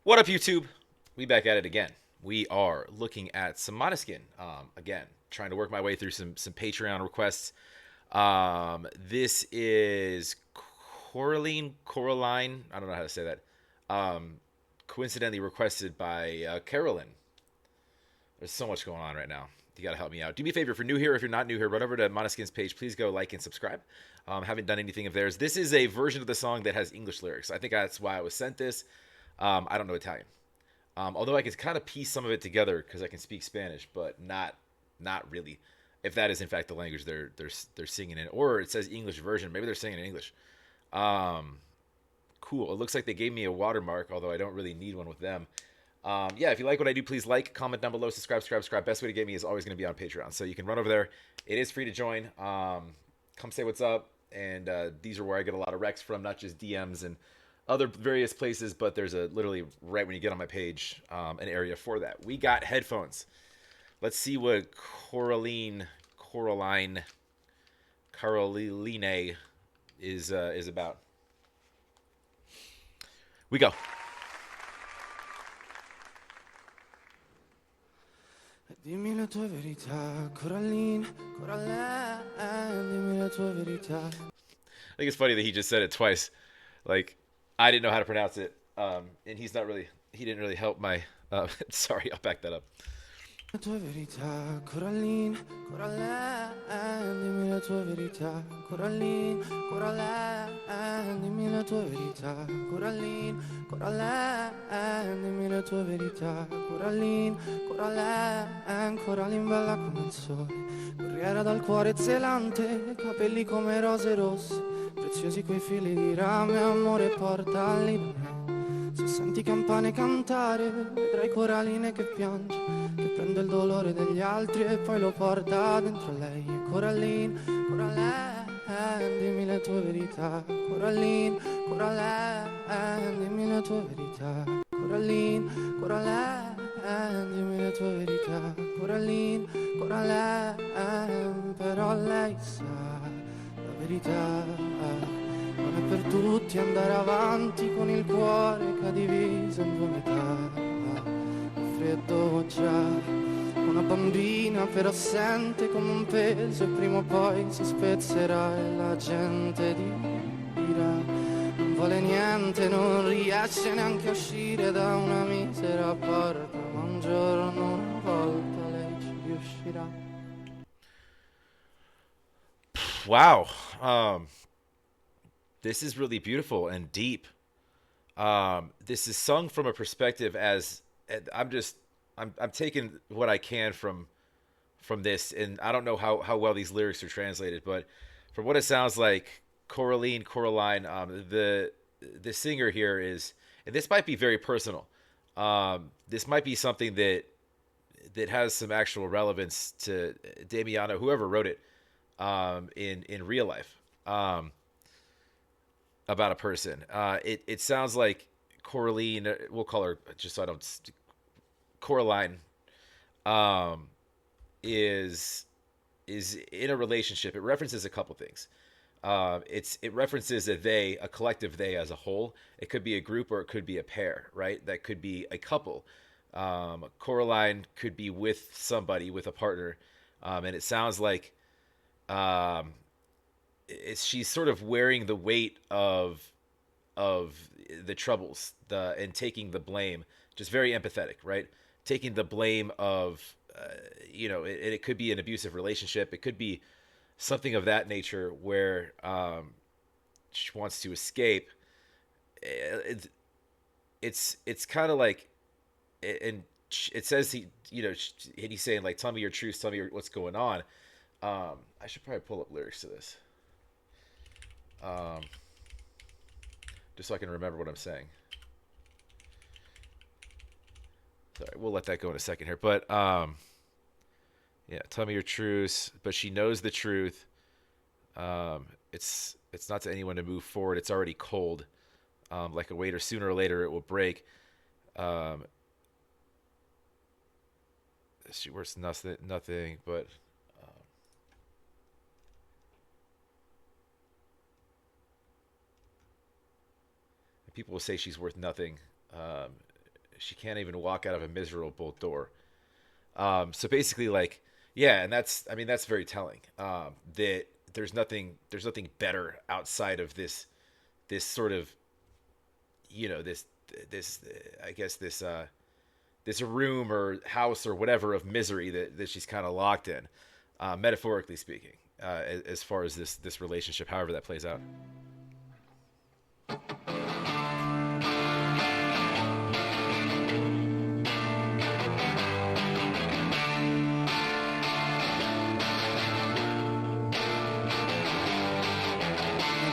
What up, YouTube? We back at it again. We are looking at some Måneskin. Again, trying to work my way through some Patreon requests. This is Coraline. I don't know how to say that. Coincidentally requested by Caroline. There's so much going on right now. You gotta help me out. Do me a favor, if you're new here, if you're not new here, run over to Måneskin's page. Please go like and subscribe. Haven't done anything of theirs. This is a version of the song that has English lyrics. I think that's why I was sent this. I don't know Italian. Although I can kind of piece some of it together because I can speak Spanish, but not really. If that is in fact the language they're singing in, or it says English version, maybe they're singing in English. Um, cool. It looks like they gave me a watermark, although I don't really need one with them. Yeah, if you like what I do, please like, comment down below, subscribe. Best way to get me is always going to be on Patreon, so you can run over there. It is free to join. Come say what's up, and these are where I get a lot of recs from, not just DMs and other various places, but there's a literally right when you get on my page, an area for that. We got headphones. Let's see what Caroline is about. We go. Dimmi la tua verità, Coraline, Coraline, dimmi la tua verità. I think it's funny that he just said it twice. Like, I didn't know how to pronounce it, and he didn't really help my. Sorry, I'll back that up. La tua verità, Coraline, Coraline, dimmi la tua verità, Coraline, Coraline, dimmi la tua verità, Coraline, Coraline, dimmi la tua verità, Coraline, Coraline, Coraline bella come il sole, guerriera dal cuore zelante, capelli come rose rosse, preziosi quei fili di rame, amore portali da me. Se senti campane cantare, vedrai Coraline che piange, che prende il dolore degli altri e poi lo porta dentro lei. E Coraline, Coraline, dimmi la tua verità. Coraline, Coraline, dimmi la tua verità. Coraline, Coraline, dimmi la tua verità. Coraline, Coraline, però lei sa la verità. Non è per tutti andare avanti con il cuore che ha diviso in due metà. Ho freddo già, una bambina però sente come un peso e prima o poi si spezzerà e la gente dirà non vale niente, non riesce neanche a uscire da una misera porta, ma un giorno una volta lei ci riuscirà. Wow. This is really beautiful and deep. This is sung from a perspective as I'm taking what I can from this, and I don't know how well these lyrics are translated, but from what it sounds like, Coraline, the singer here is, and this might be very personal. This might be something that has some actual relevance to Damiano, whoever wrote it, in real life. About a person. It sounds like Coraline. We'll call her just so I don't. Coraline, um, is in a relationship. It references a couple things. It references a collective they as a whole. It could be a group or it could be a pair, right? That could be a couple. Coraline could be with somebody, with a partner, and it sounds like um, she's sort of wearing the weight of the troubles, and taking the blame. Just very empathetic, right? Taking the blame of it could be an abusive relationship. It could be something of that nature where she wants to escape. It, it's kind of like, and it says and he's saying like, tell me your truth, tell me what's going on. I should probably pull up lyrics to this. Um, just so I can remember what I'm saying. Sorry, we'll let that go in a second here. But yeah, tell me your truth. But she knows the truth. It's not to anyone to move forward. It's already cold, like a waiter. Sooner or later, it will break. Um, she worth nothing, but people will say she's worth nothing. She can't even walk out of a miserable door. So basically, like, yeah, and that's, I mean, that's very telling. That there's nothing better outside of this sort of, this, I guess this room or house or whatever of misery that she's kind of locked in, metaphorically speaking, as far as this relationship, however that plays out.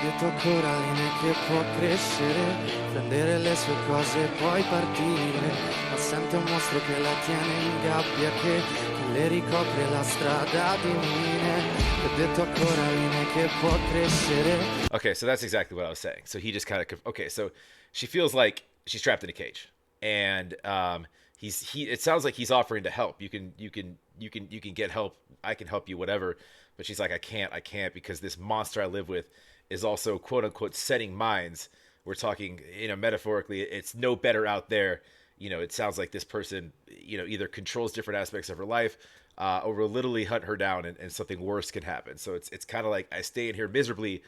Detto a Coraline che può crescere, prendere le sue cose e poi partire, ma sente un mostro che la tiene in gabbia, che le ricopre la strada di mine. Ho detto a Coraline che può crescere. Okay, so that's exactly what I was saying. So he just kind of, okay, so she feels like she's trapped in a cage, and it sounds like he's offering to help. You can get help. I can help you, whatever. But she's like, I can't because this monster I live with is also quote unquote setting mines. We're talking, metaphorically, it's no better out there. It sounds like this person, either controls different aspects of her life, or will literally hunt her down, and something worse can happen. So it's kind of like, I stay in here miserably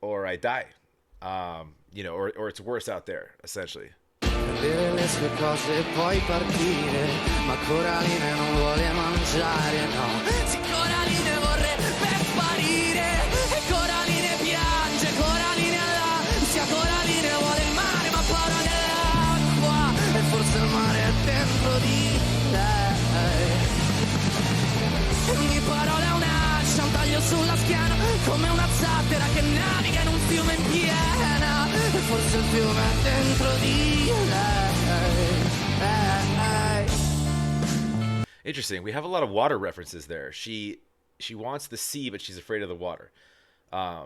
or I die. Or it's worse out there, essentially. Prendere le sue cose e poi partire, ma Coraline non vuole mangiare, no. Sì, Coraline vorrebbe sparire, e Coraline piange, Coraline all'ansia, Coraline vuole il mare ma paura dell'acqua, e forse il mare è dentro di lei. E ogni parola è un'ascia, un taglio sulla schiena, come una zattera che naviga in un fiume in piena, e forse il fiume è dentro di lei. Interesting. We have a lot of water references there. She wants the sea, but she's afraid of the water.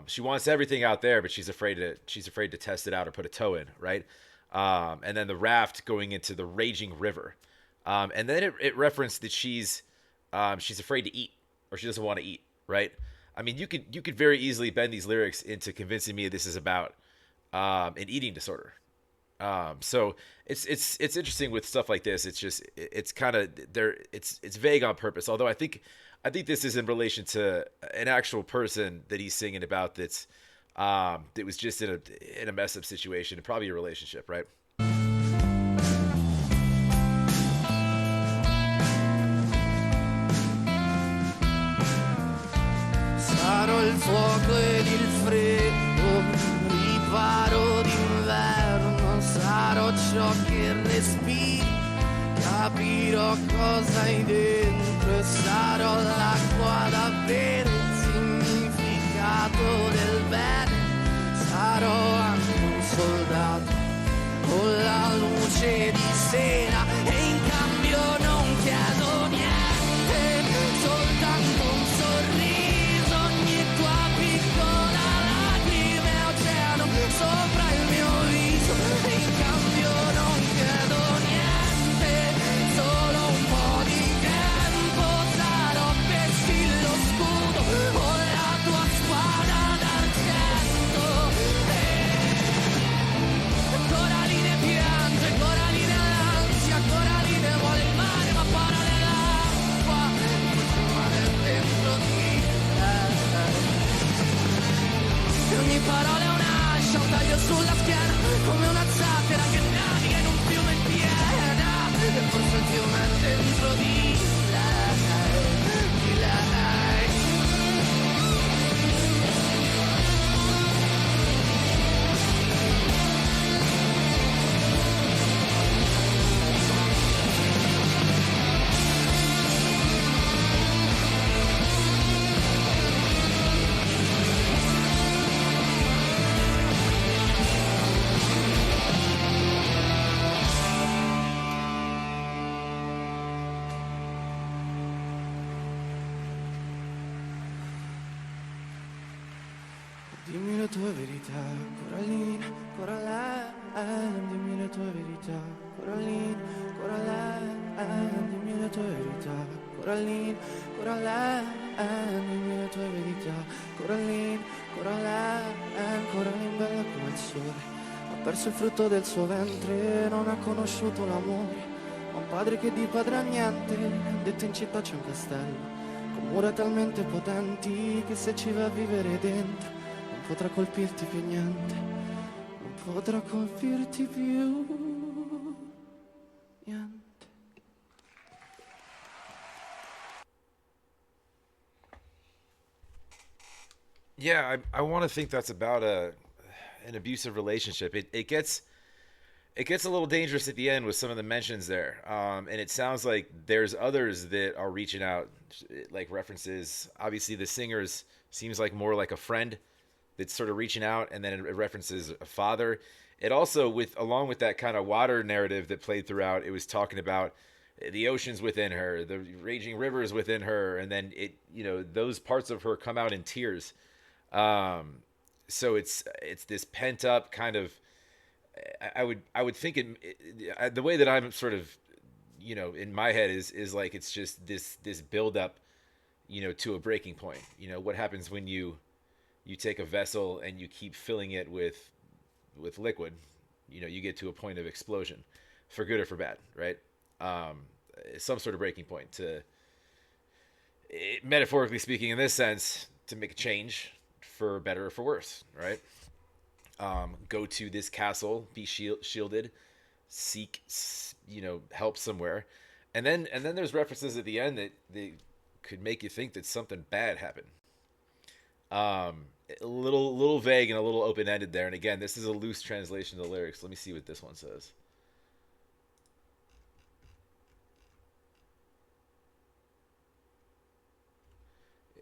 She wants everything out there, but she's afraid to test it out or put a toe in, right? And then the raft going into the raging river, and then it referenced that she's afraid to eat, or she doesn't want to eat, right? I mean, you could very easily bend these lyrics into convincing me this is about an eating disorder. So it's interesting with stuff like this. It's kind of there. It's vague on purpose. Although I think this is in relation to an actual person that he's singing about. That was just in a mess up situation, probably a relationship, right? Sarò il fuoco ed il freddo, riparo d'inverno, sarò ciò che respiri, capirò cosa hai dentro e sarò l'acqua da bere, il significato del bene, sarò anche un soldato con la luce di sera e in cambio non chiedo niente, soltanto un sorriso, ogni tua piccola lacrima è oceano sopra il mio viso e in cambio non chiedo niente, solo un po' di tempo, sarò vessillo scudo o la tua spada d'argento. Coraline piange, Coraline all'ansia, Coraline vuole il mare ma paura dell'acqua, forse il mare è dentro di lei. E ogni parola è un'ascia, un taglio sulla schiena, come una zattera che naviga in un fiume in piena, e forse il fiume è dentro di lei, di lei. Dimmi la tua verità, Coraline, Coraline, dimmi la tua verità, Coraline, Coraline, dimmi la tua verità, Coraline, Coraline, dimmi la tua verità, Coraline, Coraline, Coraline bella come il sole, perso il frutto del suo ventre, non ha conosciuto l'amore. Ha un padre che di padre ha niente, detto in città c'è un castello, con mura talmente potenti che se ci va a vivere dentro non potrà colpirti più niente, non potrà colpirti più niente. Yeah, I want to think that's about a an abusive relationship. It gets a little dangerous at the end with some of the mentions there, and it sounds like there's others that are reaching out, like references. Obviously, the singers seems like more like a friend that's sort of reaching out, and then it references a father. It also, with along with that kind of water narrative that played throughout, it was talking about the oceans within her, the raging rivers within her, and then it, those parts of her come out in tears. Um, so it's this pent up kind of. I would think the way that I'm sort of, in my head is like it's just this build up, to a breaking point. What happens when you take a vessel and you keep filling it with liquid, you get to a point of explosion, for good or for bad, right? Um, some sort of breaking point to, metaphorically speaking, in this sense, to make a change for better or for worse, right? Go to this castle, be shielded, seek, help somewhere, and then there's references at the end that they could make you think that something bad happened. A little vague and a little open ended there. And again, this is a loose translation of the lyrics. Let me see what this one says.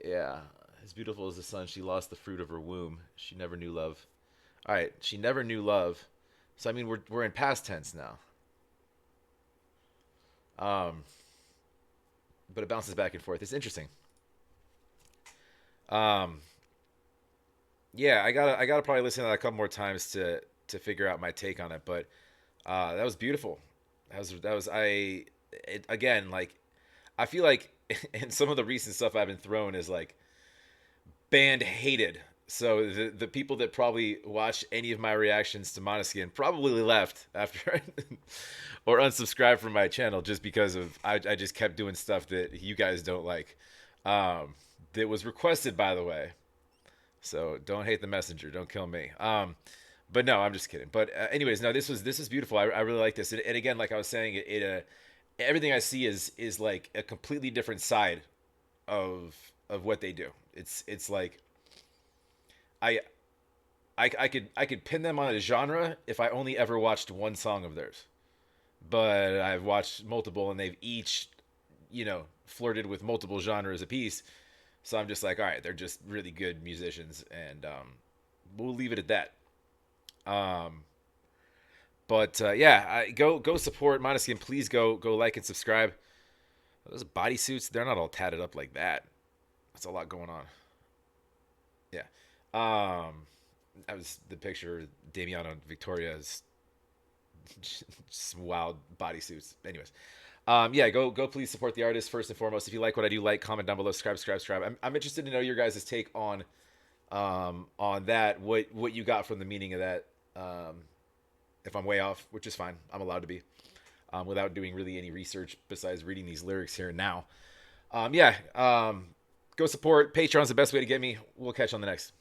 Yeah, as beautiful as the sun, she lost the fruit of her womb. She never knew love. All right, she never knew love. So I mean, we're in past tense now. Um, but it bounces back and forth. It's interesting. Um, yeah, I gotta probably listen to that a couple more times to figure out my take on it. But that was beautiful. That was again, like, I feel like in some of the recent stuff I've been thrown is like band hated. So the people that probably watch any of my reactions to Måneskin probably left after or unsubscribed from my channel just because of I just kept doing stuff that you guys don't like. That was requested, by the way. So don't hate the messenger. Don't kill me. But no, I'm just kidding. But anyways, no, this was beautiful. I really like this. And again, like I was saying, everything I see is like a completely different side of what they do. It's like I I could pin them on a genre if I only ever watched one song of theirs. But I've watched multiple, and they've each, flirted with multiple genres apiece. So I'm just like, all right, they're just really good musicians, and we'll leave it at that. Um, but yeah, go support Måneskin. Please go like and subscribe. Those bodysuits, they're not all tatted up like that. That's a lot going on. Yeah. That was the picture. Damiano and Victoria's just wild bodysuits. Anyways, yeah, go please support the artist first and foremost. If you like what I do, like, comment down below, subscribe. I'm interested to know your guys' take on that. What you got from the meaning of that? If I'm way off, which is fine, I'm allowed to be, without doing really any research besides reading these lyrics here and now. Yeah, go support. Patreon's the best way to get me. We'll catch you on the next.